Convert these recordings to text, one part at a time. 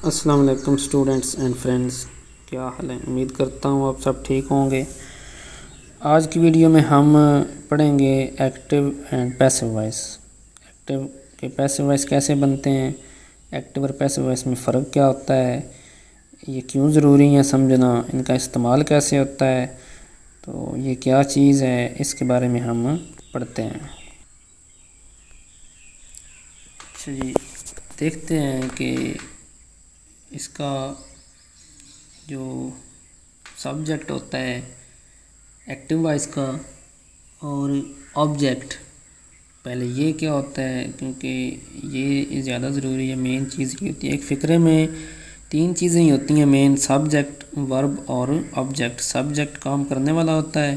السلام علیکم students and friends, کیا حال ہے؟ امید کرتا ہوں آپ سب ٹھیک ہوں گے۔ آج کی ویڈیو میں ہم پڑھیں گے active and passive voice. Active کے پیسو وائس کیسے بنتے ہیں، ایکٹیو اور پیسو وائس میں فرق کیا ہوتا ہے، یہ کیوں ضروری ہے سمجھنا، ان کا استعمال کیسے ہوتا ہے، تو یہ کیا چیز ہے، اس کے بارے میں ہم پڑھتے ہیں۔ اچھا جی، دیکھتے ہیں کہ اس کا جو سبجیکٹ ہوتا ہے ایکٹیو وائس کا اور آبجیکٹ، پہلے یہ کیا ہوتا ہے، کیونکہ یہ زیادہ ضروری ہے، مین چیز یہ ہوتی ہے۔ ایک فقرے میں تین چیزیں ہی ہوتی ہیں مین: سبجیکٹ، ورب اور آبجیکٹ۔ سبجیکٹ کام کرنے والا ہوتا ہے،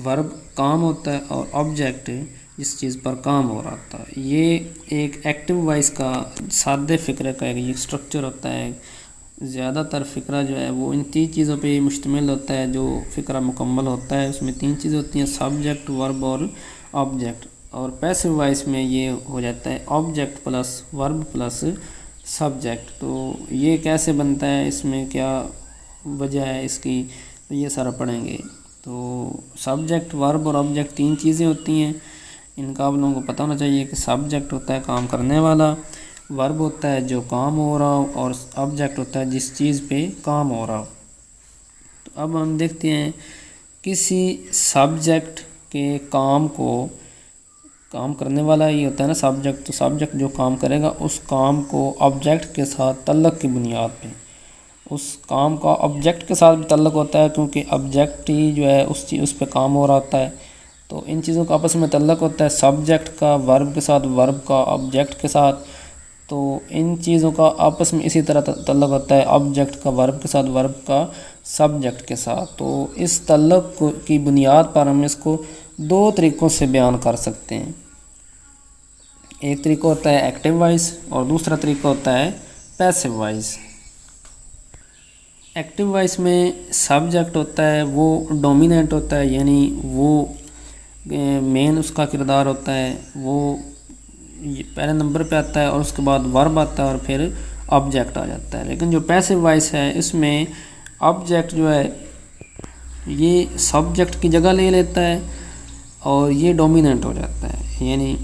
ورب کام ہوتا ہے، اور آبجیکٹ جس چیز پر کام ہو رہا ہوتا ہے۔ یہ ایک ایکٹیو وائس کا سادے فقرے کا ایک یہ اسٹرکچر ہوتا ہے۔ زیادہ تر فقرہ جو ہے وہ ان تین چیزوں پہ مشتمل ہوتا ہے۔ جو فقرہ مکمل ہوتا ہے اس میں تین چیزیں ہوتی ہیں: سبجیکٹ، ورب اور آبجیکٹ۔ اور پیسو وائس میں یہ ہو جاتا ہے object plus verb plus subject. تو یہ کیسے بنتا ہے، اس میں کیا وجہ ہے اس کی، تو یہ سارا پڑھیں گے۔ تو سبجیکٹ، ورب اور آبجیکٹ تین چیزیں ہوتی ہیں، ان کا آپ لوگوں کو پتہ ہونا چاہیے کہ سبجیکٹ ہوتا ہے کام کرنے والا، ورب ہوتا ہے جو کام ہو رہا ہو، اور آبجیکٹ ہوتا ہے جس چیز پہ کام ہو رہا ہو۔ تو اب ہم دیکھتے ہیں کسی سبجیکٹ کے کام کو، کام کرنے والا یہ ہوتا ہے نا سبجیکٹ، تو سبجیکٹ جو کام کرے گا اس کام کو آبجیکٹ کے ساتھ تعلق کی بنیاد پہ، اس کام کا آبجیکٹ کے ساتھ بھی تعلق ہوتا ہے، کیونکہ آبجیکٹ ہی جو ہے اس پہ کام ہو رہا ہوتا ہے۔ تو ان چیزوں کا آپس میں تعلق ہوتا ہے، سبجیکٹ کا ورب کے ساتھ، ورب کا آبجیکٹ کے ساتھ۔ تو ان چیزوں کا آپس میں اسی طرح تعلق ہوتا ہے، آبجیکٹ کا ورب کے ساتھ، ورب کا سبجیکٹ کے ساتھ۔ تو اس تعلق کی بنیاد پر ہم اس کو دو طریقوں سے بیان کر سکتے ہیں۔ ایک طریقہ ہوتا ہے ایکٹیو وائس اور دوسرا طریقہ ہوتا ہے پیسو وائس۔ ایکٹیو وائس میں سبجیکٹ ہوتا ہے وہ ڈومیننٹ ہوتا ہے، یعنی وہ مین اس کا کردار ہوتا ہے، وہ پہلے نمبر پہ آتا ہے، اور اس کے بعد ورب آتا ہے اور پھر آبجیکٹ آ جاتا ہے۔ لیکن جو پیسو وائس ہے اس میں آبجیکٹ جو ہے یہ سبجیکٹ کی جگہ لے لیتا ہے اور یہ ڈومیننٹ ہو جاتا ہے، یعنی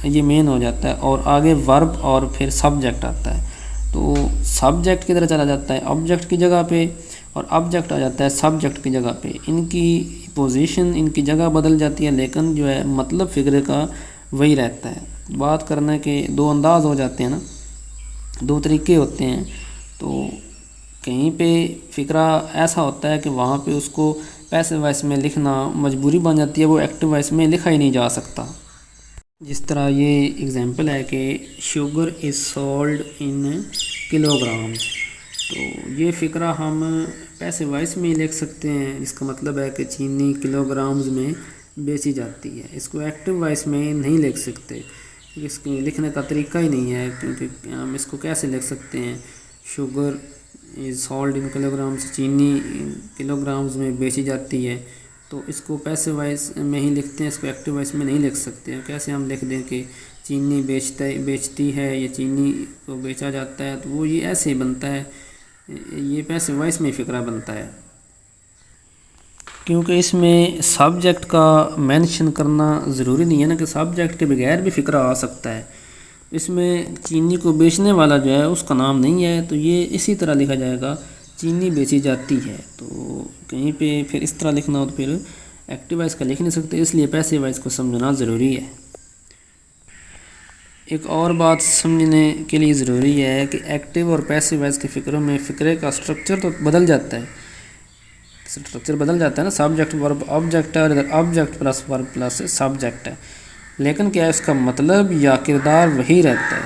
یہ مین ہو جاتا ہے، اور آگے ورب اور پھر سبجیکٹ آتا ہے۔ تو سبجیکٹ کی طرح چلا جاتا ہے آبجیکٹ کی جگہ پہ، اور آبجیکٹ آ جاتا ہے سبجیکٹ کی جگہ پہ۔ ان کی پوزیشن، ان کی جگہ بدل جاتی ہے، لیکن جو ہے مطلب فقرے کا وہی رہتا ہے۔ بات کرنے کے دو انداز ہو جاتے ہیں نا، دو طریقے ہوتے ہیں۔ تو کہیں پہ فقرہ ایسا ہوتا ہے کہ وہاں پہ اس کو پیسو وائس میں لکھنا مجبوری بن جاتی ہے، وہ ایکٹیو وائس میں لکھا ہی نہیں جا سکتا۔ جس طرح یہ اگزامپل ہے کہ sugar is sold in kilo grams, تو یہ فقرہ ہم پیسو وائس میں ہی لکھ سکتے ہیں، جس کا مطلب ہے کہ چینی کلو گرامز میں بیچی جاتی ہے۔ اس کو ایکٹیو وائس میں نہیں لکھ سکتے، اس کے لکھنے کا طریقہ ہی نہیں ہے، کیونکہ ہم اس کو کیسے لکھ سکتے ہیں، sugar is sold in kilo grams, چینی کلو گرامز میں بیچی جاتی ہے، تو اس کو پیسو وائس میں ہی لکھتے ہیں، اس کو ایکٹیو وائس میں نہیں لکھ سکتے ہیں۔ کیسے ہم لکھ دیں کہ چینی بیچتی ہے یا چینی کو بیچا جاتا ہے، تو وہ یہ ایسے ہی بنتا ہے، یہ پیسو وائس میں فقرہ بنتا ہے، کیونکہ اس میں سبجیکٹ کا مینشن کرنا ضروری نہیں ہے نا، کہ سبجیکٹ کے بغیر بھی فقرہ آ سکتا ہے۔ اس میں چینی کو بیچنے والا جو ہے اس کا نام نہیں ہے، تو یہ اسی طرح لکھا جائے گا، چینی بیچی جاتی ہے۔ تو کہیں پہ پھر اس طرح لکھنا ہو تو پھر ایکٹیو وائس کا لکھ نہیں سکتے، اس لیے پیسو وائس کو سمجھنا ضروری ہے۔ ایک اور بات سمجھنے کے لیے ضروری ہے کہ ایکٹیو اور پیسو وائس کے فقروں میں فقرے کا اسٹرکچر تو بدل جاتا ہے، اسٹرکچر بدل جاتا ہے نا، سبجیکٹ ورب آبجیکٹ ہے، اور ادھر object plus verb plus subject ہے، لیکن کیا اس کا مطلب یا کردار وہی رہتا ہے۔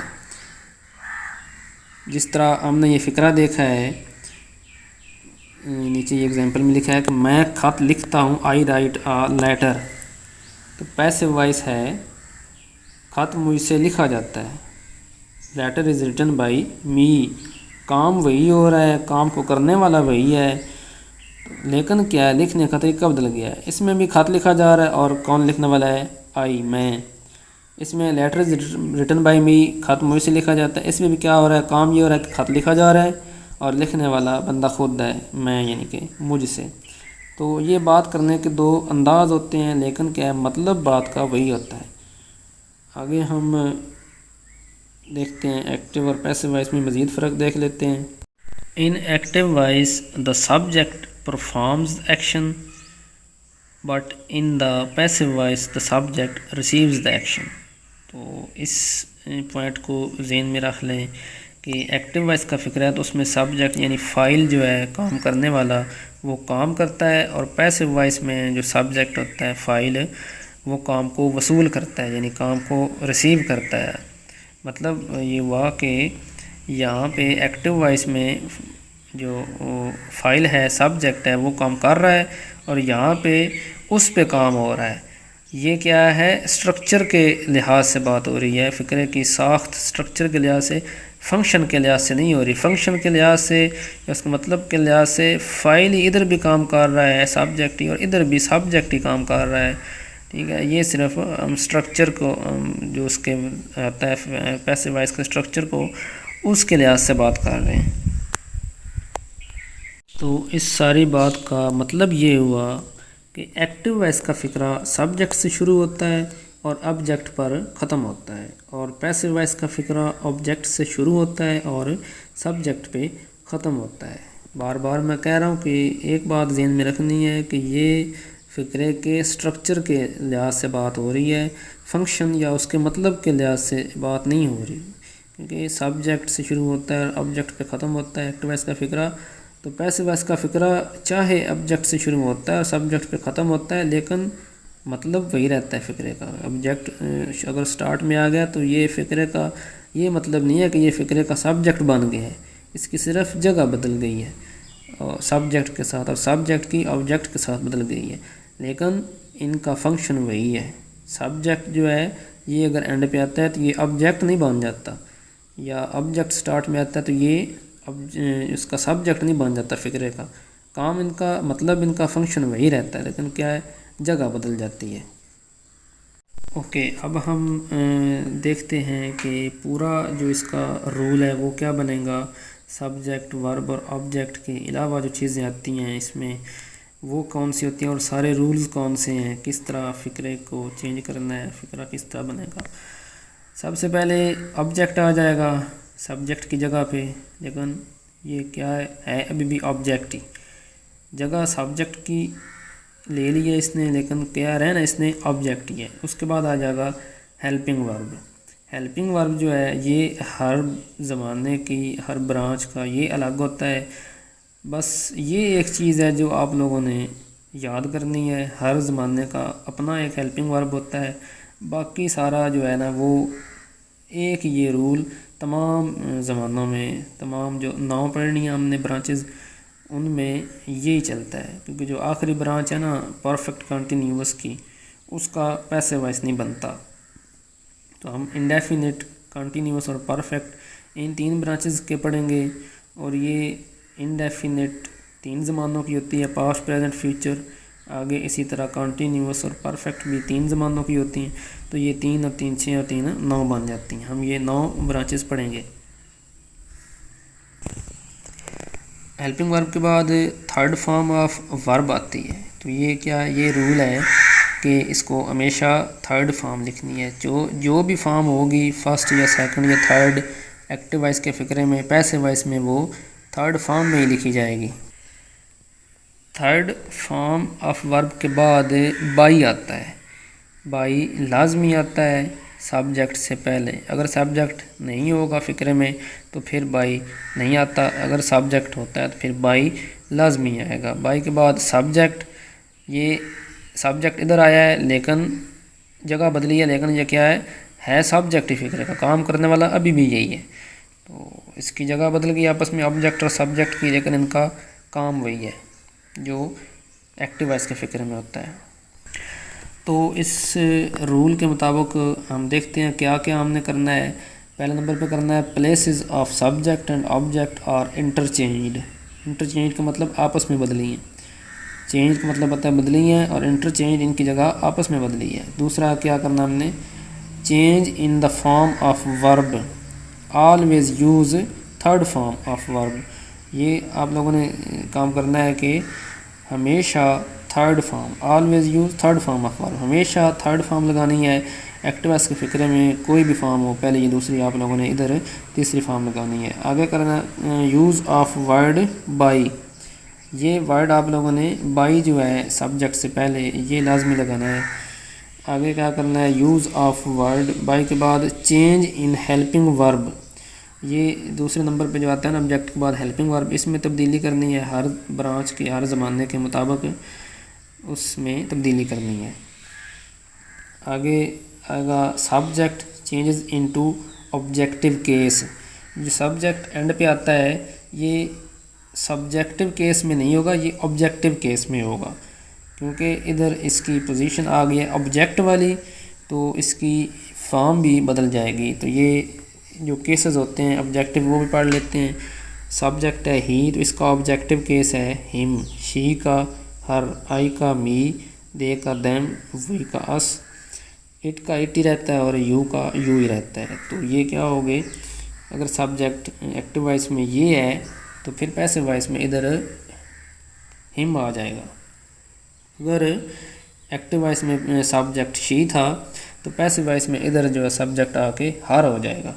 جس طرح ہم نے یہ فقرہ دیکھا ہے، نیچے یہ ایگزامپل میں لکھا ہے کہ میں خط لکھتا ہوں، آئی رائٹ آ لیٹر، تو پیسو وائس ہے، خط مجھ سے لکھا جاتا ہے، letter is written by me, کام وہی ہو رہا ہے، کام کو کرنے والا وہی ہے، لیکن کیا ہے لکھنے کا طریقہ بدل گیا ہے۔ اس میں بھی خط لکھا جا رہا ہے، اور کون لکھنے والا ہے، آئی، میں۔ اس میں لیٹرز ریٹن بائی می، خط مجھ سے لکھا جاتا ہے. اس میں بھی کیا ہو رہا ہے، کام یہ ہو رہا ہے کہ خط لکھا جا رہا ہے اور لکھنے والا بندہ خود ہے، میں، یعنی کہ مجھ سے. تو یہ بات کرنے کے دو انداز ہوتے ہیں، لیکن کیا ہے مطلب بات کا وہی ہوتا ہے. آگے ہم دیکھتے ہیں ایکٹیو اور پیسو وائس میں مزید فرق دیکھ لیتے ہیں. In active voice the subject performs action but in the passive voice the subject receives the action. تو اس پوائنٹ کو ذہن میں رکھ لیں کہ ایکٹیو وائس کا فکر ہے تو اس میں سبجیکٹ یعنی فائل جو ہے، کام کرنے والا، وہ کام کرتا ہے، اور پیسو وائس میں جو سبجیکٹ ہوتا ہے، فائل، وہ کام کو وصول کرتا ہے، یعنی کام کو ریسیو کرتا ہے. مطلب یہ ہوا کہ یہاں پہ ایکٹیو وائس میں جو فائل ہے، سبجیکٹ ہے، وہ کام کر رہا ہے، اور یہاں پہ اس پہ کام ہو رہا ہے. یہ کیا ہے، اسٹرکچر کے لحاظ سے بات ہو رہی ہے، فکرے کی ساخت اسٹرکچر کے لحاظ سے، فنکشن کے لحاظ سے نہیں ہو رہی. فنکشن کے لحاظ سے یا اس کے مطلب کے لحاظ سے فائل ہی ادھر بھی کام کر رہا ہے سبجیکٹ ہی، اور ادھر بھی سبجیکٹ ہی کام کر رہا ہے. ٹھیک ہے، یہ صرف ہم اسٹرکچر کو جو اس کے آتا ہے پیسو وائس کے اسٹرکچر کو، اس کے لحاظ سے بات کر رہے ہیں. تو اس ساری بات کا مطلب یہ ہوا کہ ایکٹیو وائس کا فکرہ سبجیکٹ سے شروع ہوتا ہے اور آبجیکٹ پر ختم ہوتا ہے، اور پیسو وائس کا فکرہ آبجیکٹ سے شروع ہوتا ہے اور سبجیکٹ پہ ختم ہوتا ہے. بار بار میں کہہ رہا ہوں کہ ایک بات ذہن میں رکھنی ہے کہ یہ فکرے کے اسٹرکچر کے لحاظ سے بات ہو رہی ہے، فنکشن یا اس کے مطلب کے لحاظ سے بات نہیں ہو رہی، کیونکہ سبجیکٹ سے شروع ہوتا ہے اور آبجیکٹ پہ ختم ہوتا ہے ایکٹیو وائس کا فکرہ. تو پیسو وائس کا فکرہ چاہے آبجیکٹ سے شروع ہوتا ہے اور سبجیکٹ پہ ختم ہوتا ہے، لیکن مطلب وہی رہتا ہے فکرے کا. آبجیکٹ اگر سٹارٹ میں آ گیا تو یہ فکرے کا یہ مطلب نہیں ہے کہ یہ فکرے کا سبجیکٹ بن گیا ہے، اس کی صرف جگہ بدل گئی ہے اور سبجیکٹ کے ساتھ، اور سبجیکٹ کی آبجیکٹ کے ساتھ بدل گئی ہے، لیکن ان کا فنکشن وہی ہے. سبجیکٹ جو ہے یہ اگر اینڈ پہ آتا ہے تو یہ آبجیکٹ نہیں بن جاتا، یا آبجیکٹ سٹارٹ میں آتا ہے تو یہ اب اس کا سبجیکٹ نہیں بن جاتا فکرے کا. کام ان کا مطلب ان کا فنکشن وہی رہتا ہے، لیکن کیا ہے، جگہ بدل جاتی ہے. اوکے، اب ہم دیکھتے ہیں کہ پورا جو اس کا رول ہے وہ کیا بنے گا. سبجیکٹ، ورب اور آبجیکٹ کے علاوہ جو چیزیں آتی ہیں اس میں وہ کون سی ہوتی ہیں، اور سارے رولز کون سے ہیں، کس طرح فکرے کو چینج کرنا ہے، فکرہ کس طرح بنے گا. سب سے پہلے آبجیکٹ آ جائے گا سبجیکٹ کی جگہ پہ، لیکن یہ کیا ہے ابھی بھی آبجیکٹ ہی، جگہ سبجیکٹ کی لے لی ہے اس نے، لیکن کیا رہنا اس نے آبجیکٹ ہی ہے. اس کے بعد آ جائے گا ہیلپنگ ورب. ہیلپنگ ورب جو ہے یہ ہر زمانے کی، ہر برانچ کا یہ الگ ہوتا ہے. بس یہ ایک چیز ہے جو آپ لوگوں نے یاد کرنی ہے، ہر زمانے کا اپنا ایک ہیلپنگ ورب ہوتا ہے. باقی سارا جو ہے نا وہ ایک یہ رول تمام زمانوں میں، تمام جو 9 پڑھنی ہیں ہم نے برانچز، ان میں یہی چلتا ہے، کیونکہ جو آخری برانچ ہے نا پرفیکٹ کنٹینیوس کی، اس کا پیسو وائس نہیں بنتا. تو ہم انڈیفینٹ، کنٹینیوس اور پرفیکٹ ان 3 برانچز کے پڑھیں گے، اور یہ انڈیفینٹ 3 زمانوں کی ہوتی ہے، پاسٹ، پریزنٹ، فیوچر. آگے اسی طرح کنٹینیوس اور پرفیکٹ بھی 3 زمانوں کی ہوتی ہیں. تو یہ 3 اور 3 6 اور 3 9 بن جاتی ہیں. ہم یہ 9 برانچز پڑھیں گے. ہیلپنگ ورب کے بعد تھرڈ فارم آف ورب آتی ہے. تو یہ کیا، یہ رول ہے کہ اس کو ہمیشہ تھرڈ فارم لکھنی ہے. جو بھی فارم ہوگی، فرسٹ یا سیکنڈ یا تھرڈ، ایکٹیو وائس کے فکرے میں، پیسو وائس میں، وہ تھرڈ فارم میں ہی لکھی جائے گی. تھرڈ فارم آف ورب کے بعد بائی آتا ہے. بائی لازمی آتا ہے سبجیکٹ سے پہلے. اگر سبجیکٹ نہیں ہوگا فکرے میں تو پھر بائی نہیں آتا، اگر سبجیکٹ ہوتا ہے تو پھر بائی لازمی آئے گا. بائی کے بعد سبجیکٹ، یہ سبجیکٹ ادھر آیا ہے لیکن جگہ بدلی ہے، لیکن یہ کیا ہے سبجیکٹ ہی، فکرے کا کام کرنے والا ابھی بھی یہی ہے. تو اس کی جگہ بدل گئی آپس میں آبجیکٹ اور سبجیکٹ کی، لیکن ان کا کام وہی ہے جو ایکٹیو وائس کے فکر میں ہوتا ہے. تو اس رول کے مطابق ہم دیکھتے ہیں کیا کیا ہم نے کرنا ہے. پہلے نمبر پہ کرنا ہے places of subject and object are interchanged. Interchange کا مطلب آپس میں بدلی ہیں، چینج کا مطلب ہوتا ہے بدلی ہیں، اور انٹرچینج ان کی جگہ آپس میں بدلی ہے. دوسرا کیا کرنا ہم نے، change in the form of verb, always use third form of verb. یہ آپ لوگوں نے کام کرنا ہے کہ ہمیشہ third form, always use third form of verb, ہمیشہ تھرڈ فارم لگانی ہے. ایکٹیو وائس کے فقرے میں کوئی بھی فارم ہو، پہلے یہ دوسری آپ لوگوں نے ادھر تیسری فارم لگانی ہے. آگے کرنا یوز آف ورڈ بائی. یہ ورڈ آپ لوگوں نے بائی جو ہے سبجیکٹ سے پہلے یہ لازمی لگانا ہے. آگے کیا کرنا ہے، یوز آف ورڈ بائی کے بعد چینج ان ہیلپنگ ورب. یہ دوسرے نمبر پہ جو آتا ہے نا آبجیکٹ کے بعد ہیلپنگ ورب، اس میں تبدیلی کرنی ہے، ہر برانچ کے ہر زمانے کے مطابق اس میں تبدیلی کرنی ہے. آگے آئے گا subject changes into objective case. جو سبجیکٹ اینڈ پہ آتا ہے یہ سبجیکٹیو کیس میں نہیں ہوگا، یہ آبجیکٹیو کیس میں ہوگا، کیونکہ ادھر اس کی پوزیشن آ گئی ہے آبجیکٹ والی، تو اس کی فارم بھی بدل جائے گی. تو یہ جو کیسز ہوتے ہیں آبجیکٹیو وہ بھی پڑھ لیتے ہیں. سبجیکٹ ہے ہی، تو اس کا آبجیکٹیو کیس ہے ہم، شی کا ہر، آئی کا می، دے کا دیم، وی کا اس، اٹ کا اٹ ہی رہتا ہے اور یو کا یو ہی رہتا ہے. تو یہ کیا ہو گئے، اگر سبجیکٹ ایکٹیو وائس میں یہ ہے تو پھر پیسیو وائس میں ادھر ہم آ جائے گا. اگر ایکٹیو وائس میں سبجیکٹ شی تھا تو پیسیو وائس میں ادھر جو ہے سبجیکٹ آ کے ہر ہو جائے گا.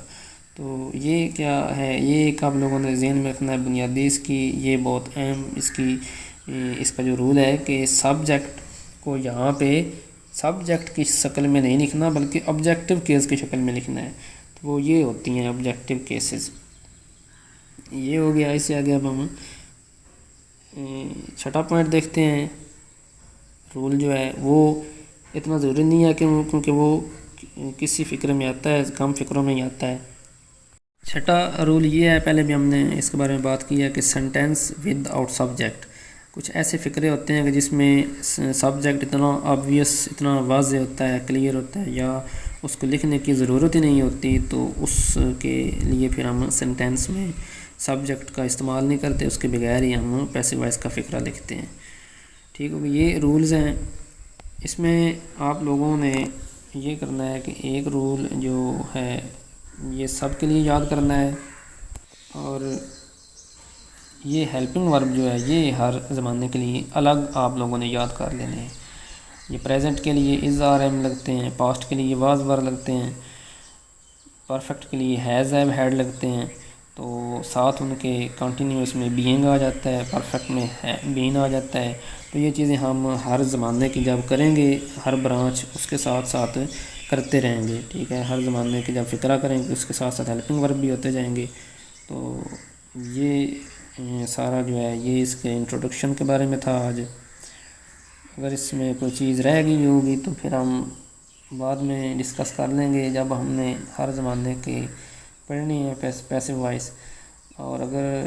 تو یہ کیا ہے، یہ ایک آپ لوگوں نے ذہن میں رکھنا ہے بنیادی اس کی، یہ بہت اہم اس کا جو رول ہے کہ سبجیکٹ کو یہاں پہ سبجیکٹ کی شکل میں نہیں لکھنا بلکہ آبجیکٹیو کیس کی شکل میں لکھنا ہے. تو وہ یہ ہوتی ہیں آبجیکٹیو کیسز. یہ ہو گیا. اس سے آگے اب ہم چھٹا پوائنٹ دیکھتے ہیں. رول جو ہے وہ اتنا ضروری نہیں ہے کیونکہ وہ کسی فکر میں آتا ہے، کم فکروں میں ہی آتا ہے. چھٹا رول یہ ہے، پہلے بھی ہم نے اس کے بارے میں بات کی ہے کہ سینٹینس ود آؤٹ سبجیکٹ. کچھ ایسے فقرے ہوتے ہیں کہ جس میں سبجیکٹ اتنا آبویس، اتنا واضح ہوتا ہے، کلیئر ہوتا ہے، یا اس کو لکھنے کی ضرورت ہی نہیں ہوتی، تو اس کے لیے پھر ہم سینٹینس میں سبجیکٹ کا استعمال نہیں کرتے، اس کے بغیر ہی ہم پیسیو وائس کا فقرہ لکھتے ہیں. ٹھیک ہو گیا. یہ رولز ہیں. اس میں آپ لوگوں نے یہ کرنا ہے کہ ایک رول جو ہے یہ سب کے لیے یاد کرنا ہے، اور یہ ہیلپنگ ورب جو ہے یہ ہر زمانے کے لیے الگ آپ لوگوں نے یاد کر لینے ہیں. یہ پریزنٹ کے لیے از آر ایم لگتے ہیں، پاسٹ کے لیے واز ور لگتے ہیں، پرفیکٹ کے لیے ہیز ہیو ہیڈ لگتے ہیں. تو ساتھ ان کے کنٹینیوس میں بینگ آ جاتا ہے، پرفیکٹ میں بین آ جاتا ہے. تو یہ چیزیں ہم ہر زمانے کی جب کریں گے، ہر برانچ اس کے ساتھ ساتھ کرتے رہیں گے. ٹھیک ہے، ہر زمانے کی جب فقرہ کریں گے اس کے ساتھ ساتھ ہیلپنگ ورب بھی ہوتے جائیں گے. تو یہ سارا جو ہے یہ اس کے انٹروڈکشن کے بارے میں تھا آج. اگر اس میں کوئی چیز رہ گئی ہوگی تو پھر ہم بعد میں ڈسکس کر لیں گے جب ہم نے ہر زمانے کی پڑھنی ہے پیسیو وائس. اور اگر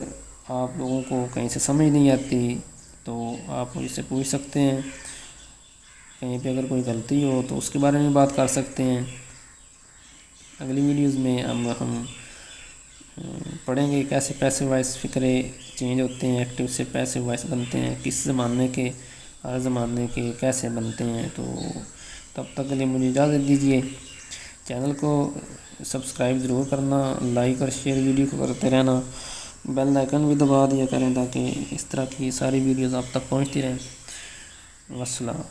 آپ لوگوں کو کہیں سے سمجھ نہیں آتی تو آپ مجھ سے پوچھ سکتے ہیں. کہیں پہ اگر کوئی غلطی ہو تو اس کے بارے میں بات کر سکتے ہیں. اگلی ویڈیوز میں ہم پڑھیں گے کیسے پیسیو وائس فقرے چینج ہوتے ہیں، ایکٹیو سے پیسیو وائس بنتے ہیں، کس زمانے کے ہر زمانے کے کیسے بنتے ہیں. تو تب تک کے لیے مجھے اجازت دیجیے. چینل کو سبسکرائب ضرور کرنا، لائک اور شیئر ویڈیو کو کرتے رہنا، بیل آئیکن بھی دبا دیا کریں تاکہ اس طرح کی ساری ویڈیوز آپ تک پہنچتی رہیں. والسلام.